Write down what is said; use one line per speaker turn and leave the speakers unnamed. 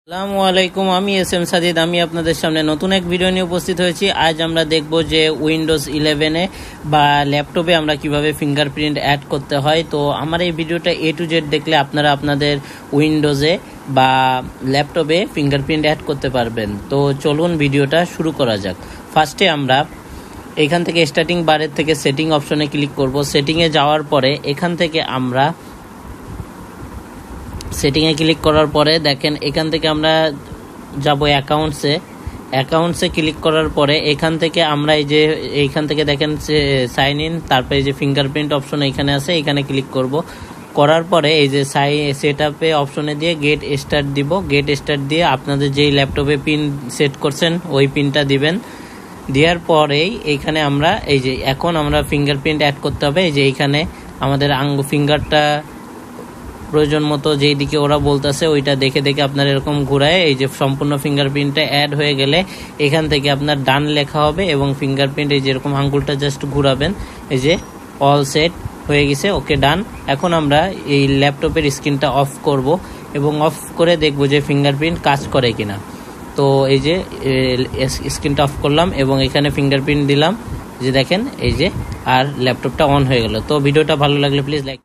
আসসালামু আলাইকুম, আমি এস এম সাজিদ। আমি আপনাদের সামনে নতুন এক ভিডিও নিয়ে উপস্থিত হয়েছি। আজ আমরা দেখব যে উইন্ডোজ 11-এ বা ল্যাপটপে আমরা কিভাবে ফিঙ্গারপ্রিন্ট অ্যাড করতে হয়। তো আমার এই ভিডিওটা A to Z দেখলে আপনারা আপনাদের উইন্ডোজে বা ল্যাপটপে ফিঙ্গারপ্রিন্ট অ্যাড করতে পারবেন। তো চলুন ভিডিওটা শুরু করা যাক। ফার্স্টে আমরা এখান থেকে স্টার্টিং বারের থেকে সেটিং অপশনে ক্লিক করব। সেটিংয়ে যাওয়ার পরে এখান থেকে আমরা সেটিংয়ে ক্লিক করার পরে দেখেন এখান থেকে আমরা যাব অ্যাকাউন্টসে ক্লিক করার পরে এখান থেকে আমরা এইখান থেকে দেখেন সাইন ইন, তারপরে এই যে ফিঙ্গারপ্রিন্ট অপশন এখানে আছে, এখানে ক্লিক করার পরে এই যে সেট আপে অপশনে দিয়ে গেট স্টার্ট দিব। গেট স্টার্ট দিয়ে আপনাদের যেই ল্যাপটপে পিন সেট করছেন ওই পিনটা দিবেন। দেওয়ার পরেই এইখানে আমরা এই যে এখন আমরা ফিঙ্গারপ্রিন্ট অ্যাড করতে হবে। এই যে এইখানে আমাদের ফিঙ্গারটা প্রয়োজন মতো যেই দিকে ওরা বলতেছে ওইটা দেখে দেখে আপনার এরকম ঘুরায় এই যে সম্পূর্ণ ফিঙ্গারপ্রিন্টটা অ্যাড হয়ে গেলে এখান থেকে আপনার ডান লেখা হবে এবং ফিঙ্গারপ্রিন্ট এই যেরকম আঙ্গুলটা জাস্ট ঘুরাবেন, এই যে অল সেট হয়ে গেছে, ওকে ডান। এখন আমরা এই ল্যাপটপের স্ক্রিনটা অফ করব এবং অফ করে দেখব যে ফিঙ্গারপ্রিন্ট কাজ করে কিনা। তো এই যে স্ক্রিনটা অফ করলাম এবং এখানে ফিঙ্গারপ্রিন্ট দিলাম, যে দেখেন এই যে আর ল্যাপটপটা অন হয়ে গেল। তো ভিডিওটা ভালো লাগলে প্লিজ লাইক